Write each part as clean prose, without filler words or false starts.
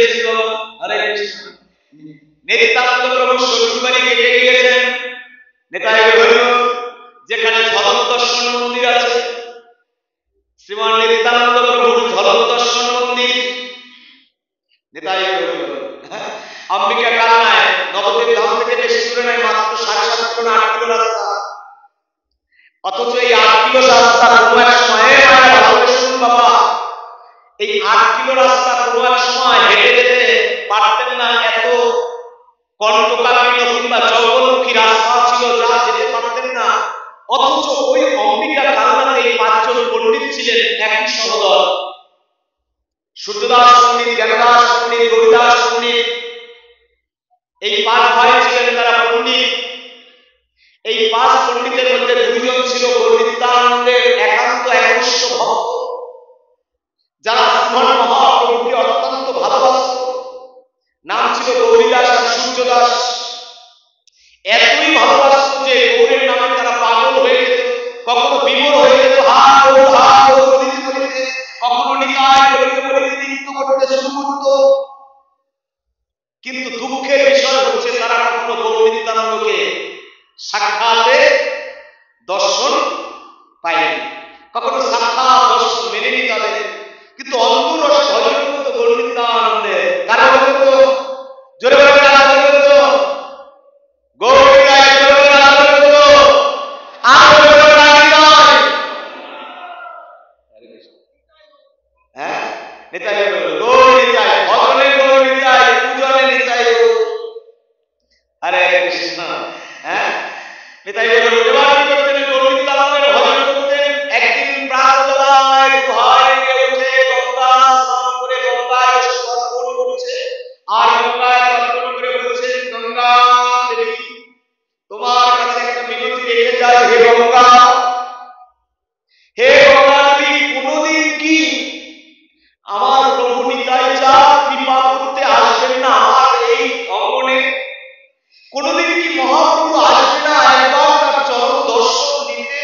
গিয়েছেন বাবা। হরে কৃষ্ণ। নিত্যানন্দ প্রভু শ্বশুরবাড়ি কেটে গিয়েছেন নেতাই হল যেখানে ঝলক দর্শন মন্দির আছে, শ্রীমান নিত্যানন্দ প্রভুর ঝলক দর্শন মন্দির নেতাই হল অম্বিকা কালনায় নবদ্বীপ ধাম থেকে বেশি দূরে নয়, মাত্র 7.5 কিলো না 8 কিলো রাস্তা। অথচ এই 8 কিলো রাস্তা কোনো এক সময়ে বাবা, এই 8 কিলো রাস্তা কোনো এক সময় হেঁটে যেতে পারতেন না, এত কণ্টকাকীর্ণ কিংবা জগন্মুখী রাস্তা ছিল যা যেতে পারতেন না। অথচ ওই অম্বিকা কালনাতে 5 জন পণ্ডিত ছিলেন একই সহদর, সূর্যদাস পণ্ডিত, জ্ঞানদাস পণ্ডিত, গৌরদাস পণ্ডিত, এই 5 ভাই ছিলেন তারা পণ্ডিত। এই 5 পণ্ডিতের মধ্যে 2 জন ছিল গৌরনিত্যানন্দের একান্ত একনিষ্ঠ ভক্ত, যারা শ্রীমান মহাপ্রভুকে অত্যন্ত ভালোবাসত। নাম ছিল গৌরীদাস আর সূর্যদাস। এতই ভালোবাসত যে গৌরের নামে তারা পাগল হয়ে যেত, কখনো বিমোর হয়ে যেত, কখনো নিতাই বলিতে নৃত্য করতে শুরু করত। কিন্তু দুঃখের বিষয় হচ্ছে তারা কখনো গৌরনিত্যানন্দকে সাক্ষাতে দর্শন পায়নি, কখনো সাক্ষাৎ দর্শন মেলেনি তাদের। কিন্তু অন্তররসে ভজন করত গৌরনিত্যানন্দে। কারা ভজন করত? জোরে বলে কারা ভজন করত? গৌরনিতাই। জোরে বলে কারা ভজন করত? আর জোরে বলে কারা নিতাই? হ্যাঁ, নিতাই বলে গৌরনিতাই, ভজনে গৌরনিতাই, পূজনে নিতাই। হরে কৃষ্ণ। হ্যাঁ, নিতাই বলে এবার কি করতেন? গৌরনিত্যানন্দের ভজন করতেন। একদিন প্রাতঃবেলায় ঘরে উঠে গঙ্গা স্নান করে গঙ্গায় তর্পণ করছে, আর গঙ্গায় তর্পণ করে বলছেন, গঙ্গা দেবী তোমার কাছে একটা মিনতি রেখে যাই। হে গঙ্গা, হে গঙ্গা দেবী, কোনদিন কি আমার প্রভু নিতাই চাঁদ কৃপা করতে আসবেন না আমার এই অঙ্গনে? কোনদিন কি মহাপ্রভু আসবে না একবার তার চরণ দর্শন দিতে?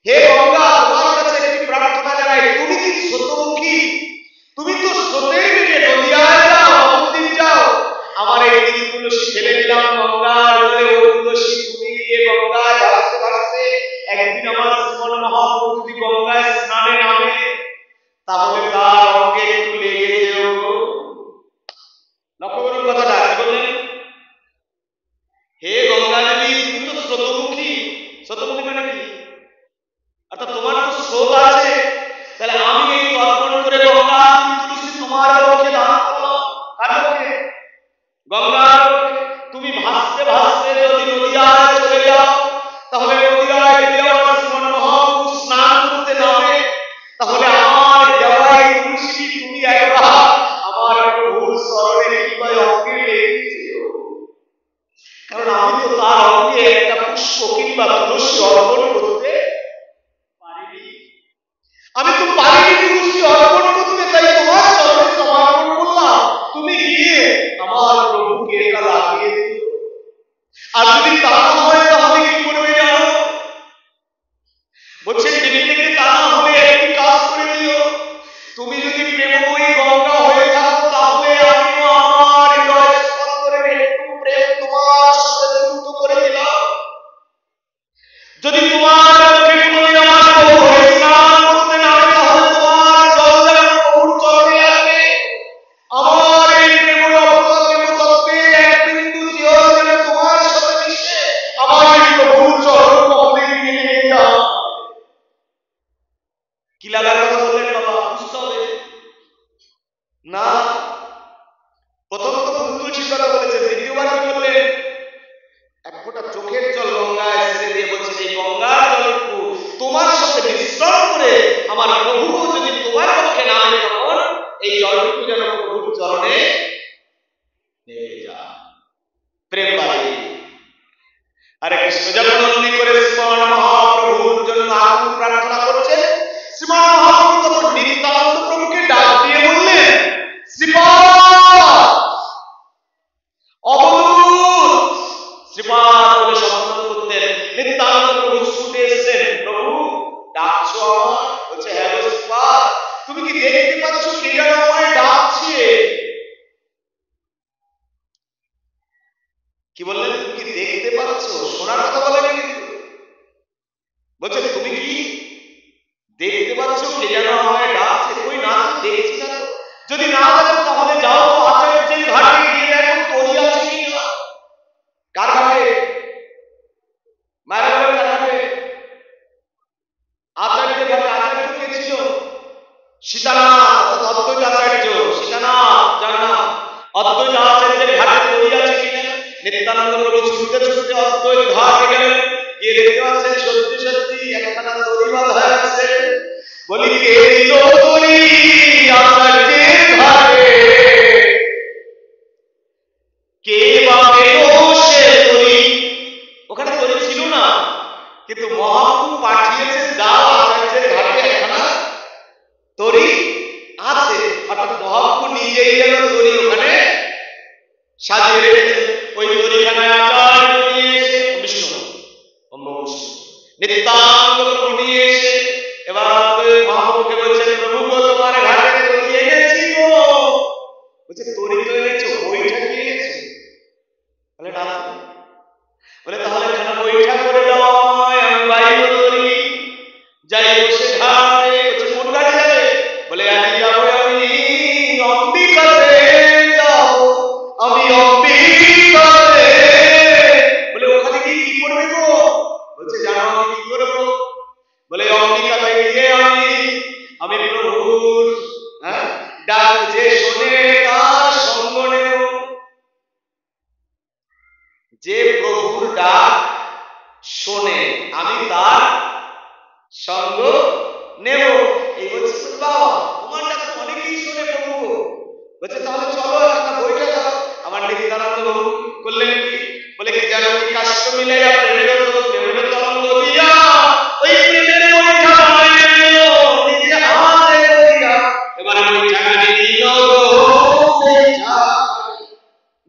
হে গঙ্গা, তোমার কাছে একটি প্রার্থনা জানাই, তুমি কি স্রোতমুখী? তুমি তো স্রোতের বেগে নদিয়ায় যাও, নবদ্বীপ যাও। আমার এই দিন তুলসী ফেলে দিলাম গঙ্গার জলে। ও তুলসী, তুমি গিয়ে গঙ্গায় ভাসতে ভাসতে একদিন আমার শ্রীমান মহাপ্রভু যদি গঙ্গায় স্নানে নামে, তাহলে তার অঙ্গে একটু লেগে যেও। লক্ষ্য করুন কথাটা কি বললেন? হে গঙ্গা দেবী, তুমি তো স্রোতমুখী। স্রোতমুখী মানে কি? অর্থাৎ তোমার তো স্রোত আছে। তাহলে আমি এই তর্পণ করে গঙ্গা তুলসী তোমার পক্ষে দান করলাম। কার পক্ষে? গঙ্গার পক্ষে। তুমি ভাসতে ভাসতে যদি নদিয়ায় চলে যাও, তাহলে নদিয়ায় যদি আমার শ্রীমান মহাপ্রভু স্নান করতে নামে, তাহলে আমার দেওয়াই তুলসী তুমি একবার আমার প্রভুর চরণে কিংবা অঙ্গে লেগে যেও। কারণ আমি তো তার অঙ্গে একটা পুষ্প কিংবা তুলসী অর্পণ করতে পারিনি। আমি তো পারিনি তুলসী অর্পণ করতে, তাই তোমার চরণে সমর্পণ করলাম। তুমি গিয়ে আমার প্রভুকে এটা লাগিয়ে দিও। আর যদি তা না হয় তাহলে কি করবে জানো? বলছে টিভি থেকে তা না হলে একটি কাজ করে দিও। তুমি যদি প্রেমময়ী গঙ্গা হয়ে থাকো, তাহলে আমিও আমার হৃদয় স্পন্দনের একটু প্রেম তোমার সাথে যুক্ত করে দিলাম। যদি তোমার পক্ষে কোনোদিন আমার প্রভু স্নান করতে নামে, তাহলে তোমার জল যেন প্রভুর চরণে আসবে। আমার এই প্রেমতত্ত্বে এক বিন্দু জল যেন তোমার সাথে মিশে আমার এই প্রভুর চরণ কমলে গিয়ে লেগে যায়। কি লাগার কথা বললেন বাবা? বুঝতে হবে না। প্রথম তো তুলসীর কথা বলেছেন, দ্বিতীয়বার কি বললেন? এক ফোঁটা চোখের জল গঙ্গায় ছেড়ে দিয়ে বলছেন, এই গঙ্গার জলটুকু তোমার সাথে মিশ্রণ করে আমার প্রভু যদি তোমার পক্ষে নামে, তখন এই জলটুকু যেন প্রভুর চরণে লেগে যায়। প্রেম বাড়ে। আরে কৃষ্ণ যখন অগ্নি করে শ্রীমান মহাপ্রভুর জন্য আকুল প্রার্থনা করছেন, শ্রীমান মহাপ্রভু তখন নিত্যানন্দ প্রভুকে ডাক দিয়ে বললেন, শ্রীপাদ, অবধূত। শ্রীপাদ বলে সম্বোধন করতেন। নিত্যানন্দ প্রভু ছুটে এসেছেন, প্রভু ডাকছো আমার? বলছে, হ্যাঁ গো শ্রীপাদ, তুমি কি দেখতে পাচ্ছ কে যেন আমায় ডাকছে? যদি না দেখো তাহলে যাও আচার্যের ঘাটে গিয়ে দেখো তরি আছে কিনা। কার ঘাটে? মায়ের ঘাটে, আচার্যের ঘাটে। আচার্য কে ছিল? সীতানাথ, অদ্বৈত আচার্য। সীতানাথ যার নাম, অদ্বৈত আচার্যের ঘাটে তরি আছে কিনা। নিত্যানন্দ প্রভু ছুটতে ছুটতে অদ্বৈত ঘাটে গেলেন, গিয়ে দেখতে পাচ্ছেন সত্যি সত্যি একখানা তরি বাঁধা আছে। বলি কে দিল তরি আচার্যের ঘাটে, কে বা পেল সে তরি? ওখানে তরি ছিল না, কিন্তু মহাপ্রভু পাঠিয়েছে যাও আচার্যের ঘাটে একখানা তরি আছে। অর্থাৎ মহাপ্রভু নিজেই যেন তরি ওখানে সাজিয়ে রেখেছে। ওই তরিখানায় আচার্য নিয়ে এসে বিষ্ণু নিত্যানন্দ প্রভু নিয়ে এসে এবার মহাপ্রভুকে বলছেন, প্রভু গো তোমার ঘাটে তরি এনেছি গো। বলছে তরি তো এনেছো, বইটা কি এনেছো? বলে না। বলে তাহলে এখানে বইটা করে দাও আমায়, আমি বাইরে তরি যাই বসে ঘাটে। বলছে কোন ঘাটে যাবে? বলে আজ যাবো আমি অম্বিকাতে যাও, আমি অম্বিকাতে। বলে ওখানে কি কি করবে গো? বলছে জানো আমি কি করবো? বলে অম্বিকাতে গিয়ে আমি প্রভুর ডাক যে শোনে তার সঙ্গ নেব। যে প্রভুর ডাক শোনে আমি তার সঙ্গ নেব। এই বলছে বাবা তোমার ডাক অনেকেই শোনে প্রভু। বলছে তাহলে চলো একটা বইটা দাও। আমার নিত্যানন্দ প্রভু করলেন কি? বলে কি জানো কি কাষ্ট মিলে প্রেমের তরঙ্গ দিয়া ওই প্রেমের বইটা বানিয়ে দিল নিজে হাতে করিয়া। এবার বইটা দিল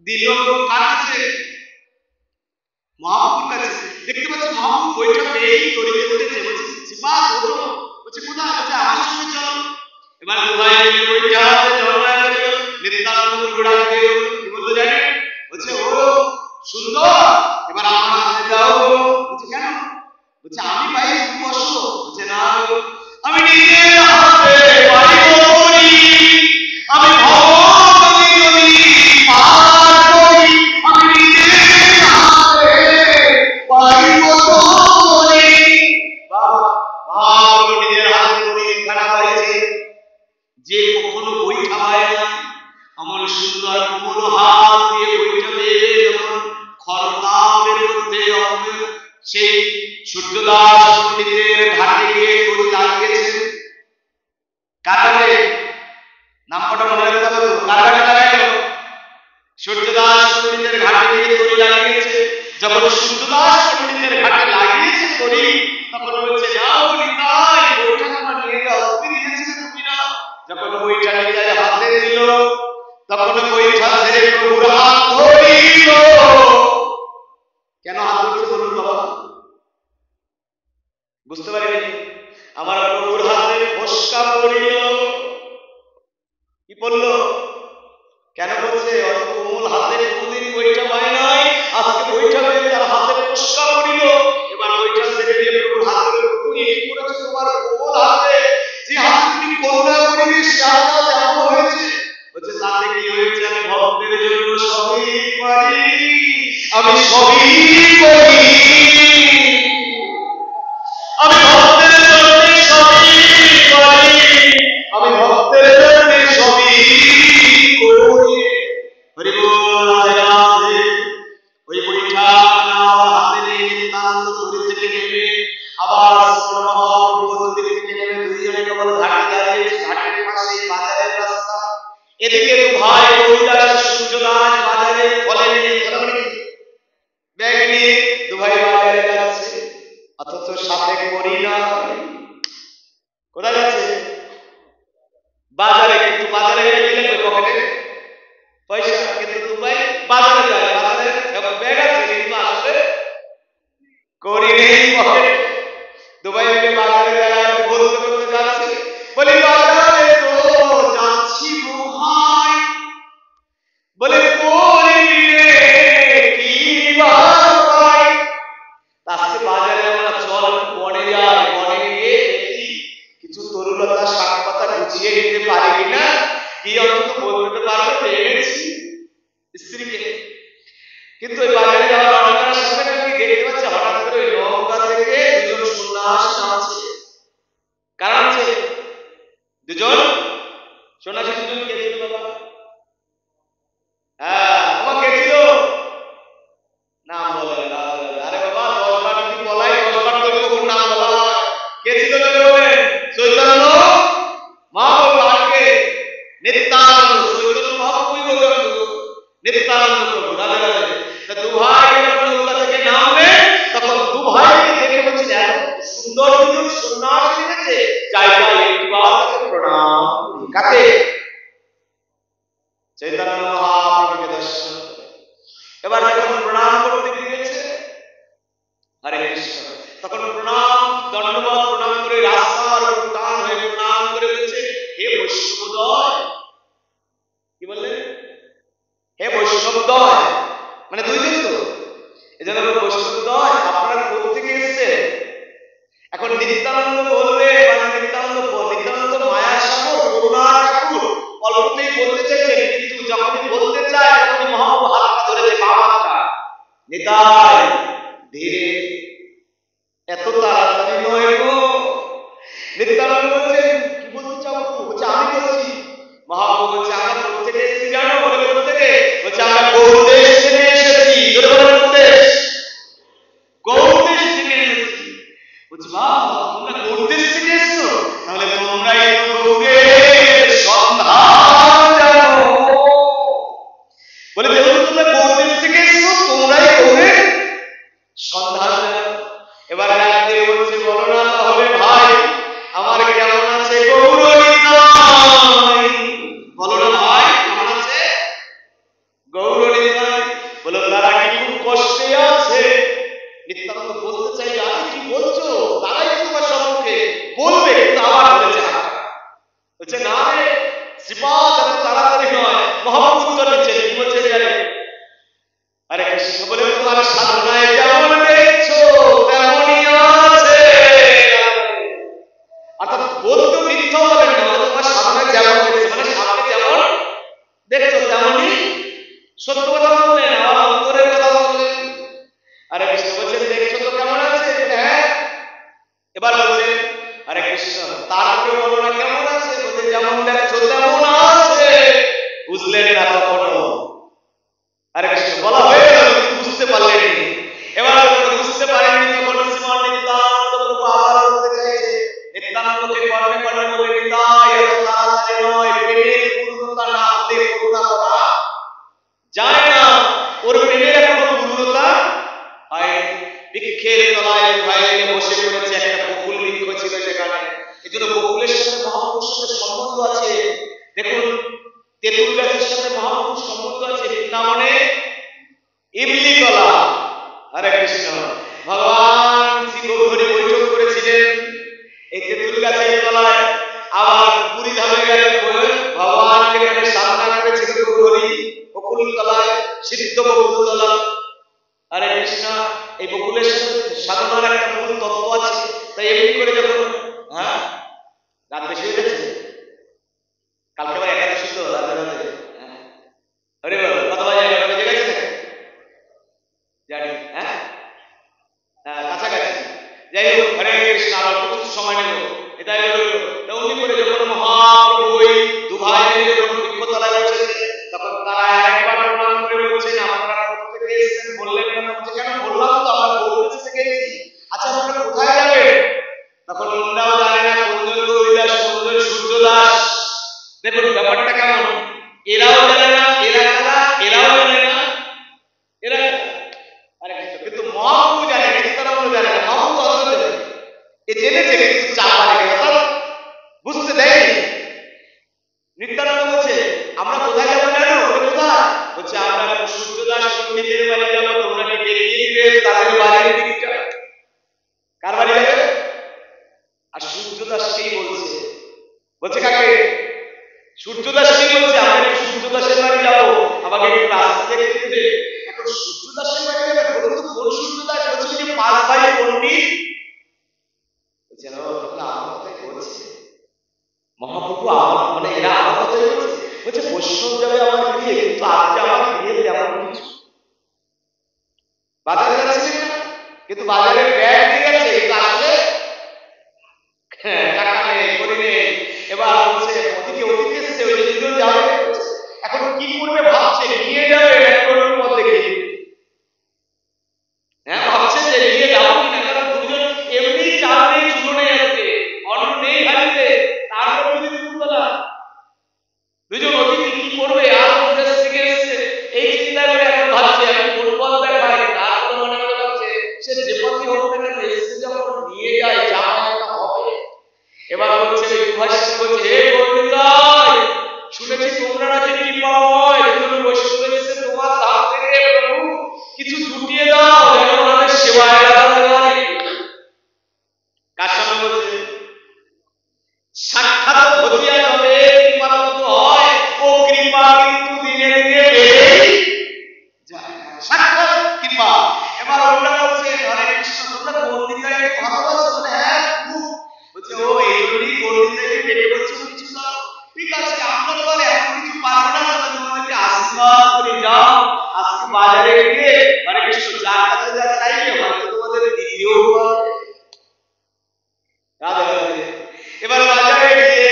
দিল কার কাছে? মহাপ্রভুর কাছে। দেখতে পাচ্ছি মহাপ্রভু বইটা পেয়েই তরিতে উঠেছে। বলছে শিবা ওঠো। বলছে কোথায়? বলছে আমার সঙ্গে চলো। এবার দুভাই মিলে বইটা হাতে চলনা চলল। নিত্যানন্দ প্রভু ডাক দিয়ে কি বলতে জানেন? বলছে ও সুন্দর এবার আমার হাতে দাও। বলছে কেন? বলছে আমি পাই তুমি বসো। বলছে না আমি নিজের হাতে পাইব তরি, আমি ভগবান যদি পার করি, আমি নিজের হাতে পাইব তরি। বাবা বাবা নিজের হাতে তরি খানা পাইছে। যে কখনো বইটা পায় না আমার সুন্দর কোমল হাত দিয়ে বইটা পেয়ে যখন খরতাপের মধ্যে সেই সূর্যদাস পণ্ডিতের ঘাটে গিয়ে তরি লাগিয়েছেন। কার ঘাটে? নামটা মনে রাখতে হবে তো। কার ঘাটে লাগাইল? সূর্যদাস পণ্ডিতের ঘাটে গিয়ে তরি লাগিয়েছে। যখন সূর্যদাস পণ্ডিতের ঘাটে লাগিয়েছে তরি, তখন বলছে যাও নিতাই বইটা আমার নিয়ে যাও। তুমি দিয়েছিলে তুমি না। যখন বইটা নিতাই হাতে দিল, তখন বইটা ছেড়ে প্রভুর হাত ধরিল। কেন হাত ধরছে বলুন বাবা? বুঝতে পারিনি। আমার প্রভুর হাতে ফসকা পড়িল। কি পড়লো? কেন বলছে? অত কোমল হাতে কোনদিন বইটা পায় নাই, আজকে বইটা পেয়ে তার হাতে ফসকা পড়িল। এবার বইটা ছেড়ে দিয়ে প্রভুর হাতে প্রভু এই করেছে তোমার কোমল হাতে, যে হাতে তুমি করুণা করিবে সে হাতটা এমন হয়েছে। বলছে তাতে কি হয়েছে? আমি ভক্তের জন্য সবই পারি, আমি সবই করি, আমি ভক্তের জন্য সবই করি, আমি ভক্তের জন্য সবই করি। হরি বল রাধে রাধে। ওই বইটা হাতে নিয়ে নিত্যানন্দ তরি থেকে নেমে আবার মহাপ্রভু তরি থেকে নেমে দুইজনে কেবল ঘাটে দাঁড়িয়ে। ঘাটের পাশে বাজারের রাস্তা। এদিকে দু ভাই হরিদাস সূর্যদাস বাজারে ফলে নিয়ে ব্যাগ নিয়ে দু ভাই বাজারে যাচ্ছে, অথচ সাথে করি না। কোথায় যাচ্ছে? বাজারে। কিন্তু বাজারে গেলে কি লাগবে? পকেটে পয়সা। কিন্তু দু ভাই বাজারে যায়, বাজারে ব্যাগ আছে কিন্তু আসলে করি নেই পকেটে। দু ভাই মিলে বাজারে যায়, বলতে বলতে যাচ্ছে। বলি বাজারে তো যাচ্ছি গো ভাই, বলে করি কি ভাই। আজকে বাজারে আমরা চল বনে যাই, বনে কিন্তু বলতে পারবে যে এনেছি স্ত্রীকে। কিন্তু ওই বাজারে যাওয়ার রওনা করার সাথে সাথে দেখতে পাচ্ছে হঠাৎ করে ওই নৌকা থেকে দুজন সন্ন্যাসী নামছে। কারা নামছে? দুজন সন্ন্যাসী। দুজন কে ছিল বাবা? হ্যাঁ, তোমার কে ছিল? নাম বলে না। আরে বাবা 10 বার যদি বলাই 10 বার তো কখন নাম বলা হয়। কে ছিল জোরে বলেন? চৈতন্য মহাপ্রভু। নিত্যানন্দ চৈতন্য মহাপ্রভুই বললেন নিত্যানন্দ প্রভু। রাধে রাধে। তা দু ভাই যখন নৌকা থেকে নামবে তখন দু ভাইকে দেখে বলছেন এত সুন্দর দুজন সন্ন্যাসী এসেছে, যাই যাই একবার তাকে প্রণাম করি। কাকে? চৈতন্য মহাপ্রভুকে দর্শন করে। এবার যখন প্রণাম করতে গিয়েছে, হরে কৃষ্ণ, তখন প্রণাম দণ্ডবত প্রণাম করে রাস্তার উপর টান হয়ে প্রণাম করে বলছে, হে বৈষ্ণবদয়। কি বললেন? হে বৈষ্ণবদয়, মানে দুইজন তো, এজন্য বৈষ্ণবদয় আপনারা কোত্থেকে এসেছেন? এখন নিত্যানন্দ বললে মানে নিত্যানন্দ মায়া সাগর করুণার ঠাকুর অল্পতেই বলতে চাইছেন, কিন্তু যখনই বলতে চায় তখন মহাপ্রভু হাতটা ধরেছে বামাটা। নিতাই ধীরে, এত তাড়াতাড়ি নয় গো। নিত্যানন্দ বলছেন কি বলতে চাও? বলছে আমি বলছি। মহাপ্রভু বলছে আমরা কোত্থেকে এসেছি জানো? বলে কোত্থেকে? বলছে আমরা গৌড়দেশ থেকে এসেছি। গৌড়দেশ, গৌড়দেশ থেকে এসেছি। বলছে বাহ, তোমরা গৌড়দেশ থেকে এসেছো, তাহলে তোমরাই তো গৌড়ের সন্ধান জানো। বলে যেহেতু তোমরা গৌড়দেশ থেকে এসেছো, তোমরাই গৌড়ের সন্ধান জানো। এবার রাখতে বলছে বলো না তাহলে ভাই আমার কেমন আছে গৌরনিতাই। বলো না ভাই কেমন আছে গৌরনিতাই। বলো তারা কি খুব কষ্টে আছে? নিত্যানন্দ বলতে চাই আমি কি বলছো, তারাই তোমার সম্মুখে বলবে, কিন্তু আবার বলেছে বলছে না রে শ্রীপাদ এত তাড়াতাড়ি নয়। মহাপ্রভু উত্তর দিচ্ছেন, কি বলছে জানে? আরে কৃষ্ণ বলে তোমার সাধনায় যেমন দেখছো তেমনই আছে। অর্থাৎ বলতে মিথ্যা বলেন না, তোমার সাধনায় যেমন দেখছো মানে সামনে যেমন দেখছো তেমনই সত্য কথা বললেন, আবার অন্তরের কথা বললেন। আরে কৃষ্ণ বলছেন দেখছো তো কেমন আছে? হ্যাঁ। এবার বলছেন আরে কৃষ্ণ তারপরে বলো না কেমন আছে? বলছে যেমন দেখছো তেমন আছে। বুঝলেন না তখনও? আরে কৃষ্ণ বলা হয়ে গেল কিন্তু বুঝতে পারলেন। এবার বুঝতে পারেননি তখন শ্রীমান নিত্যানন্দ প্রভু আবার বলতে চাইছে। নিত্যানন্দকে কর্মে কর্মে বলে নিতাই এত তাড়াতাড়ি নয়, প্রেমের পূর্ণতা না হতে করুণা করা যায় না। ওর প্রেমের এখনো পূর্ণতা হয়। বৃক্ষের তলায় ভাইলে বসে পড়েছে, একটা বকুল বৃক্ষ ছিল সেখানে। এই জন্য বকুলের সাথে মহাপুরুষ সাথে সম্বন্ধ আছে। দেখুন তেঁতুল গাছের সাথে মহাপুরুষ সম্বন্ধ আছে। বৃন্দাবনে ইমলি কলা। হরে কৃষ্ণ। ভগবান শ্রী গৌরহরি বৈঠক করেছিলেন এই তেঁতুল গাছের তলায়। আবার পুরী ধামে গেলে ভগবান যেখানে সাধনা করেছিল গৌরহরি বকুল তলায়, সিদ্ধ বকুল তলা। হরে কৃষ্ণ। এই বকুলের সাধনার একটা মূল তত্ত্ব আছে। তাই এমনি করে যখন রাত বেশি হয়ে যাচ্ছে, কালকে আবার একাদশী তো, রাতে রাতে আরে কত বাজে? 11 বেজে গেছে জানি। কাছাকাছি। যাই হোক হরে কৃষ্ণ, আবার কিছু সময় নেব। এটাই হলো তেমনি করে যখন মহাপ্রভু ওই দু ভাই মিলে যখন বৃক্ষতলায় বসেছে, তখন তারা একবার প্রণাম করে বলছেন আপনারা কোথা থেকে এসেছেন? বললেন না। বলছে কেন? বললাম তো আমরা গৌড়দেশ থেকে এসেছি। আচ্ছা আপনারা কোথায় যাবেন? তখন ওনারাও জানে না কোনজন গৌরীদাস কোনজন সূর্যদাস। দেখুন ব্যাপারটা কেমন, এরাও জানে না এরা কারা, এরাও জানে না এরা। আরে কিন্তু মহাপ্রভু জানে, নিত্যানন্দ জানে না। মহাপ্রভু অন্তর জানে, এ জেনেছে কিন্তু চাপা রেখে অর্থাৎ বুঝতে দেয়নি। নিত্যানন্দ বলছে আমরা কোথায় যাবো জানো? কোথায়? বলছে আমরা সূর্যদাস পণ্ডিতের বাড়ি যাবো। তোমরা কি দেখিয়ে দিবে তাদের বাড়ির দিকটা? কার বাড়ি যাবে? আর সূর্যদাসকেই বলছে। বলছে কাকে? সূর্যদাসকেই বলছে আমরা কি সূর্যদাসের বাড়ি যাবো, আমাকে একটু রাস্তা দেখে দিবে। এখন সূর্যদাসের বাড়ি যাবে, বলুন তো কোন সূর্যদাস? বলছে যে পাঁচ ভাই পণ্ডিত। বলছে না আমার কথাই বলছে মহাপ্রভু, আমার মানে এরা আমার কথাই বলছে। বলছে বৈষ্ণব যাবে আমার গিয়ে, কিন্তু আজকে আমার গিয়ে তেমন কিছু বাজারে যাচ্ছিলেন না, কিন্তু বাজারে ব্যাগ নিয়ে গেছে, কিন্তু আসলে টাকা নেই, করি নেই। এবার বলছে ওদিকে ওদিকে এসছে, ওই দিকে যাবে, এখন কি করবে ভাবছে, নিয়ে যাবে একটুর মধ্যে গিয়ে, হ্যাঁ ভাবছে যে নিয়ে যাবো কিনা, কারণ দুজন এমনি চাল নেই, চুলো নেই, আজকে অন্ন নেই হাড়িতে, তারপর যদি দুপুরবেলা দুজন অতিথি কি করবে, আর দেশ থেকে এসছে, এই চিন্তা করে এখন ভাবছে আমি কোন পথ দেখাই, তারপর মনে মনে ভাবছে সে যে পথই হোক না কেন এসে যখন নিয়ে যায় যা একটা হবে। এবার বলছে বিভাষিত বলছে, হে বন্ধুরাই, শুনেছি তোমরা নাকি কৃপাময়, দুজন বৈষ্ণব এসে তোমার ধাম থেকে প্রভু কিছু জুটিয়ে দাও যেন আমাদের সেবায় লাগাতে পারি। কার সামনে বলছে? সাক্ষাৎ ঘটিয়া যাবে কৃপালব্ধ হয়, ও কৃপা কিন্তু দিনে দিনে বেড়েই যায়, সাক্ষাৎ কৃপা। এবার ওরা বলছে হরে কৃষ্ণ, তোমরা গৌরীদাকে ভালোবাসো? বলে হ্যাঁ খুব। বলছে ও এই জন্যই গৌরীদাকে ডেকে বলছো কিছু দাও, ঠিক আছে আমরা তো আর এমন কিছু পারবো না, তবে তোমাদেরকে আশীর্বাদ করে যাও, আজকে বাজারে গিয়ে হরে কৃষ্ণ যার কাছে যা চাইবে হয়তো তোমাদের দিদিও পাবে। রাধে রাধে। এবার বাজারে গিয়ে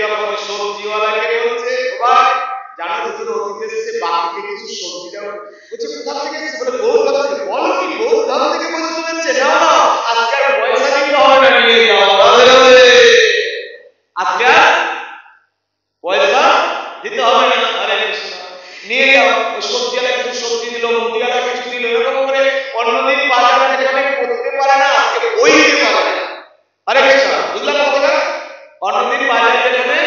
যখন সবজিওয়ালাকে বলছে ভাই জানো দুজন অতিথি এসেছে, বাকিতে কিছু সবজি দাও। বলছে কোথা থেকে এসেছে? বলে গৌরধাম থেকে। বলো কি গৌরধাম থেকে বৈষ্ণব এসেছে? না না, আজকে আর পয়সা দিতে হবে না, নিয়ে যাও। রাধে রাধে। আজকে আর পয়সা দিতে হবে না, হরে কৃষ্ণ, নিয়ে যাও। ওই সবজিওয়ালা কিছু সবজি দিল, মুদিওয়ালা কিছু দিল, এরকম করে অন্যদিন বাজারে যেখানে করতে পারে না, আজকে বই দিতে পারে না। হরে কৃষ্ণ, বুঝলাম কথাটা? অন্যদিন বাজারে যেখানে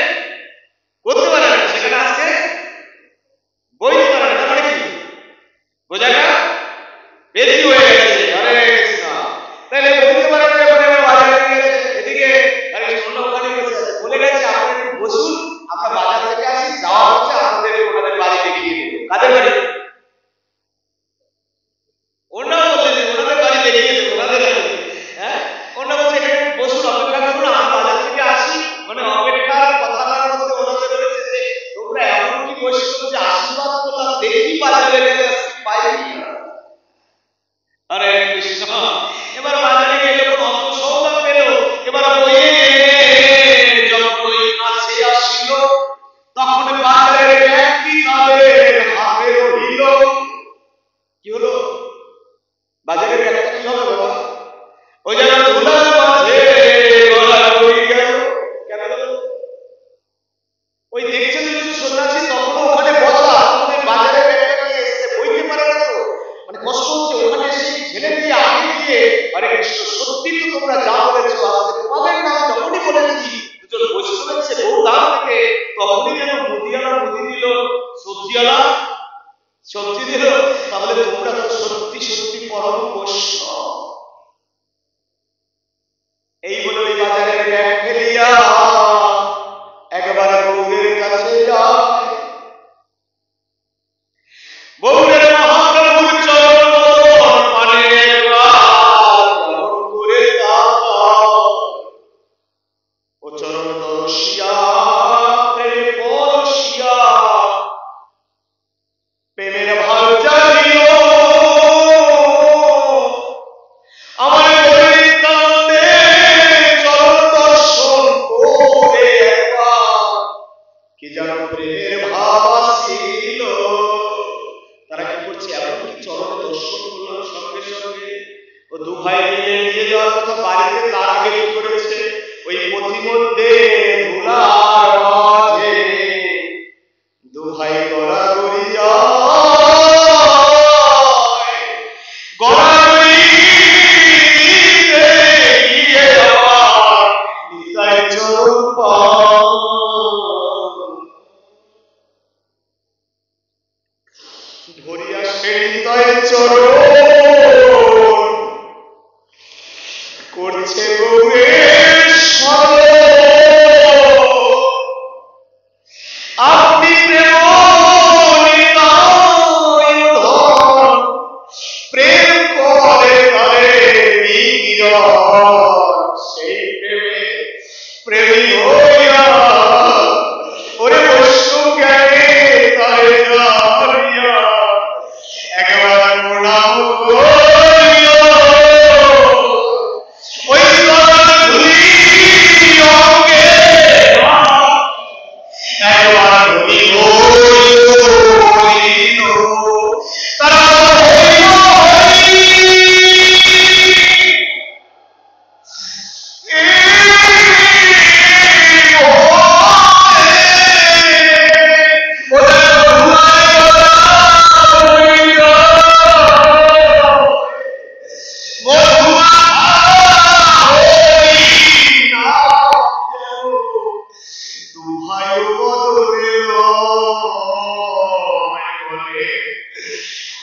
করতে পারে না, সেখানে আজকে বই দিতে পারে না। তার মানে কি বোঝাটা বেশি হয়ে গেছে। হরে কৃষ্ণ, তাহলে বলতে পারে না যখন এবার বাজারে গেছে, এদিকে হরে কৃষ্ণ ওখানে গেছে, বলে গেছে আপনারা একটু বসুন, আমরা বাজার থেকে আসি, যাওয়া হচ্ছে আপনাদের ওনাদের বাড়ি দেখিয়ে দেব। কাদের বাড়ি? ওনারা বললেন ওনাদের বাড়ি দেখিয়ে দেবো, ওনাদের বাড়ি। হ্যাঁ, ওনারা বলছে এখানে বসুন, অপেক্ষা করুন, আমরা বাজার থেকে আসি। মানে অপেক্ষার কথাটার মধ্যে ওনাদের বলেছে যে তোমরা এমন কি বৈষ্ণব যে আশীর্বাদ করলাম, দেখি বাজারে গেলে পাই না। হরে কৃষ্ণ। এবার বাজারে গিয়ে যখন অত সৌদা পেল, এবার বইয়ে যখন ওই কাছে আসিল, তখন বাজারের ব্যক্তি তাদের হাতে রহিল। কি হলো? বাজারের ব্যক্তি কি হবে বাবা? ওই যেন ধুলার মাঝে গলা পড়ে গেল। কেন? ওই দেখছেন যদি সন্ন্যাসী তখনও ওখানে বসা, আমাদের বাজারে ব্যাগটা নিয়ে এসে বইতে পারে না, তো মানে কষ্ট হচ্ছে, ওখানে এসে ছেলে দিয়ে আগে গিয়ে হরে কৃষ্ণ সত্যি তো তোমরা যা বলেছো, আজকে তোমাদের নাম যখনই বলেছি দুজন বৈষ্ণব এসে গৌরধাম থেকে, তখনই যেন মুদিওয়ালা মুদি দিল, সবজিওয়ালা সবজি দিল। তাহলে তোমরা তো সত্যি সত্যি পরম বৈষ্ণব। এই বলে ওই বাজারের ব্যাগ ফেলিয়া একবার গৌরের কাছে যায়। গৌরের মহাপ্রভুর চরণ পানে করে ও চরণ দর্শিয়া প্রেমে পরশিয়া প্রেমের ভাব জাগিল আমার পরিত্রাণে চরণ দর্শন করে একবার কি যেন প্রেমের ভাব আসিল। তারা কি করছে? এমনকি চরণে দর্শন করলো, সঙ্গে সঙ্গে ও দু ভাই মিলে নিয়ে যাওয়ার কথা বাড়িতে, তার আগে কি করেছে? ওই পথিমধ্যে ধুলার মাঝে দু ভাই গড়াগড়ি যায়, গড়াগড়ি গিয়ে আমার নিতাই চরণ ধরিয়া সে নিতাই চরণ করছে গৌরের স্মরণ। আপনি প্রেম করে করে সেই প্রেমে প্রেমী হইয়া ওরে বৈষ্ণব জ্ঞানে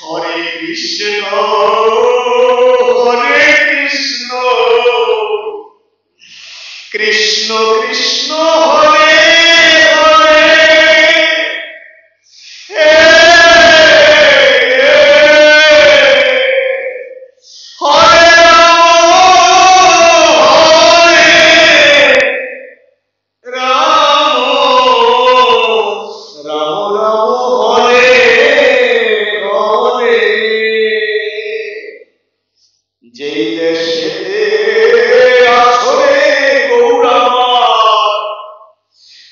হরে কৃষ্ণ হরে কৃষ্ণ কৃষ্ণ কৃষ্ণ হরে হরে হরে রাম রাম হরে হরে যেই দেশেতে আসরে গৌরামা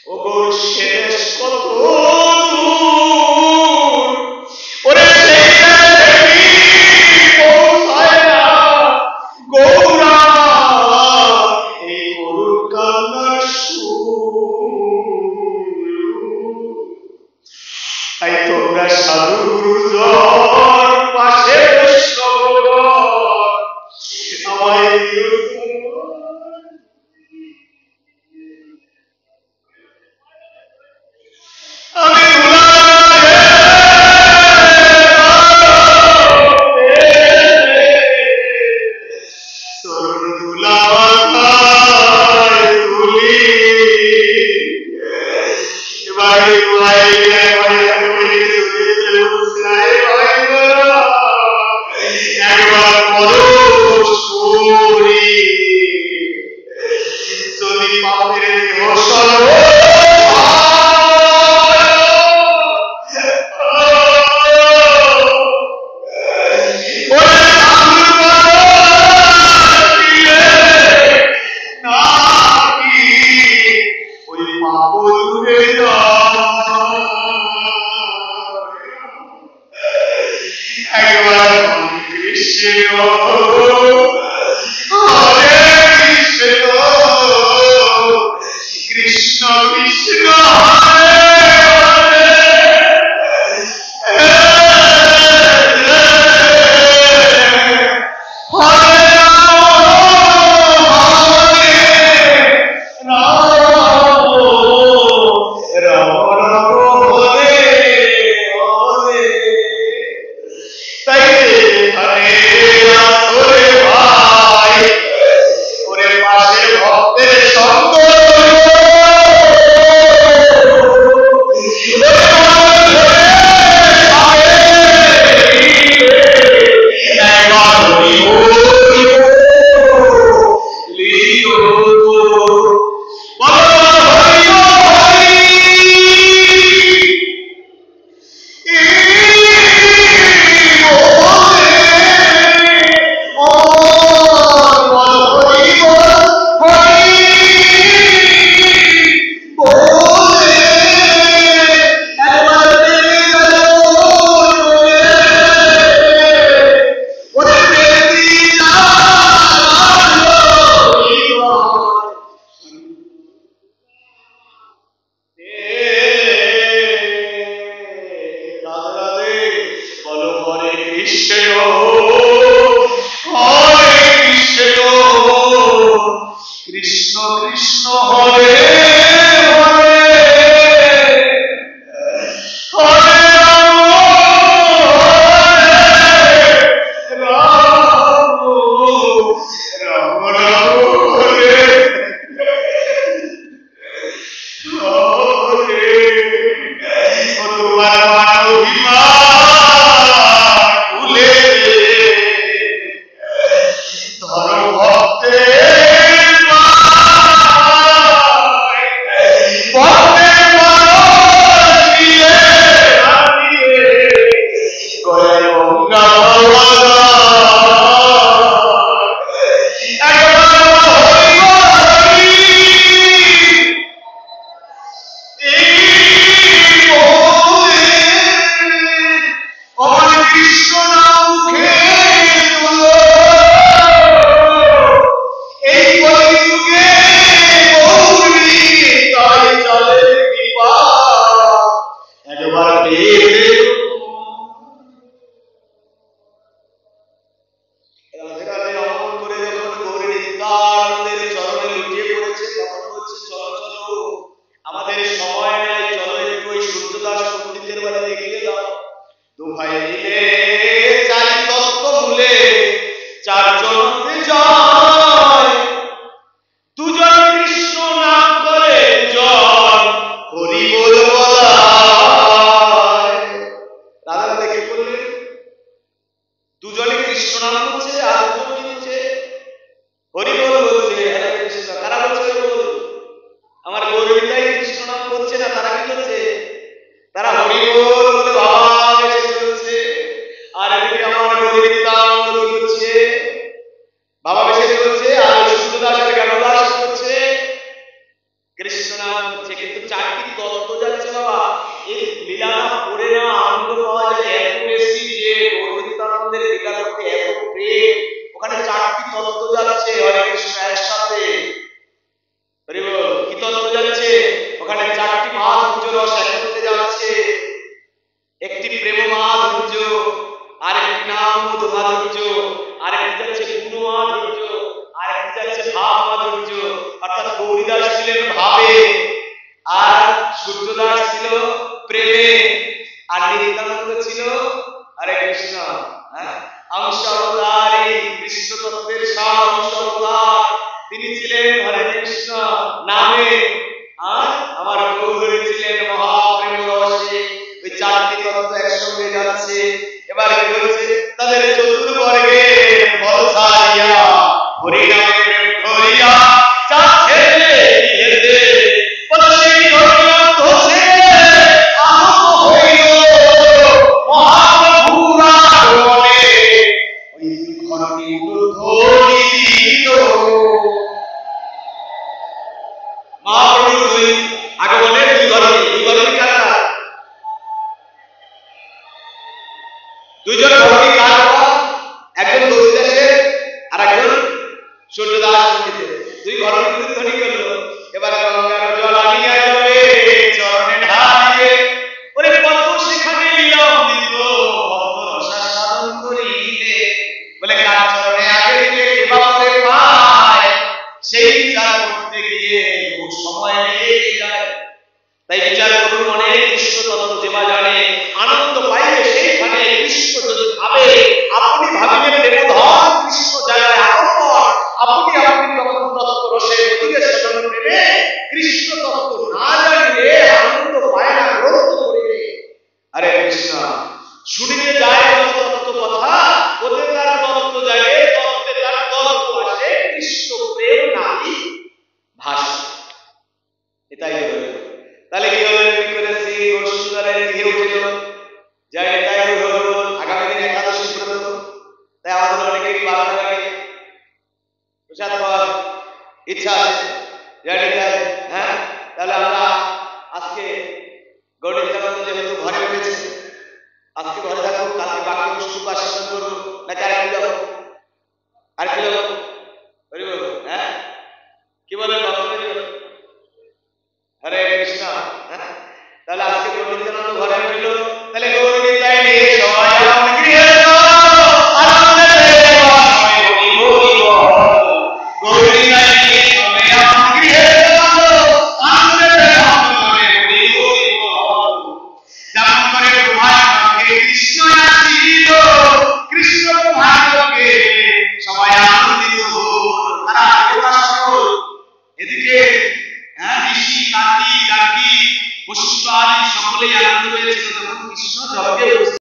ও গৌর সে দেশ কত দূর ওরে সেই দেশে পৌঁছায় না গৌরামা এই গরুর কান্নার সুর তাই তোমরা সাধু গুরুজন পাশে বৈষ্ণবগণ আমায় দিও আমি তরুণ দুলাভাই তুলি ভাই ভাই একবার যদি পাপের ওই পাপ দূরে একবার কৃষ্ণ হরে কৃষ্ণ কৃষ্ণ কৃষ্ণ হরে হরে কৃষ্ণ কৃষ্ণ হরে হরে হরে রাম রাম রাম হরে হরে তোমার মানবিমান ভুলে ধর্ম ভক্তের আমাদের সময় নাই, চলো একটু ওই সূর্যদাস পণ্ডিতের বাড়ি দেখিয়ে দাও। ওখানে চারটি তত্ত্ব যাচ্ছে হরে কৃষ্ণ একসাথে। কি তত্ত্ব যাচ্ছে ওখানে? চারটি মাধুর্য রস একসাথে যাচ্ছে। একটি প্রেম মাধুর্য, আরেকটি নাম মাধুর্য, আরেকটি যাচ্ছে গুণ মাধুর্য, আরেকটি যাচ্ছে ভাব মাধুর্য। অর্থাৎ গৌরীদাস ছিলেন ভাবে, আর সূর্যদাস ছিল প্রেমে, আর নিত্যানন্দ ছিল হরে কৃষ্ণ অংশ অবতারী, কৃষ্ণ তত্ত্বের সার অংশ অবতার। তিনি ছিলেন হরে কৃষ্ণ নামে, আর আমার গৌরী ছিলেন মহাপ্রেম রসে। ওই চারটি তত্ত্ব একসঙ্গে যাচ্ছে। এবার কি হচ্ছে? তাদের চতুর্বর্গে বল ছাড়িয়া হরি নামে প্রেম করিয়া যাচ্ছে হেতে পদশী হরিনাম ঘোষে আহত হইল মহাপ্রভুর আগমনে। ওই ঘরটি ধ্বনি দিল মহাপ্রভুর দুই আগমনের দুই ঘরটি কারা? দুইজন ঘরটি কার? একজন গৌরীদাসের আর একজন সূর্যদাস পণ্ডিতের। দুই ঘরটি ধ্বনি করলো। এবার গঙ্গার জল আনিয়া যাবে চরণে ঢালিবে, ওরে কত সেখানে নিয়ম দিব ভক্ত রসাস্বাদন করিলে। বলে কার চরণে আগে দিলে কে বাপরে পায়, সেই বিচার করতে গিয়ে বহু সময় লেগে যায়। তাই বিচার করুন, অনেক কৃষ্ণ তত্ত্ব যেবা জানে আনন্দ পাইবে সেইখানে। কৃষ্ণ যদি ভাবে, আপনি ভাবিলে প্রেমধন কৃষ্ণ জায়গায় আকর্ষণ। আপনি তখন তত্ত্ব রসে অধিকে সাধন প্রেমে। কৃষ্ণ তত্ত্ব না জানিলে আনন্দ পায় না, গ্রন্থ করিলে। আরে কৃষ্ণ শুনিতে যায় যত তত্ত্ব কথা, ওতে তার তত্ত্ব জাগে, তত্ত্বে তার তত্ত্ব আসে। কৃষ্ণ প্রেম নাহি ভাষা। এটাই হলো। তাহলে কি হলো? কি করেছি সুন্দরের গৃহে উঠিল, যাই তাই হলো। আগামী দিন একাদশী ব্রত, তাই আমাদের অনেকেরই ভালো লাগে প্রসাদ খাওয়ার ইচ্ছা আছে।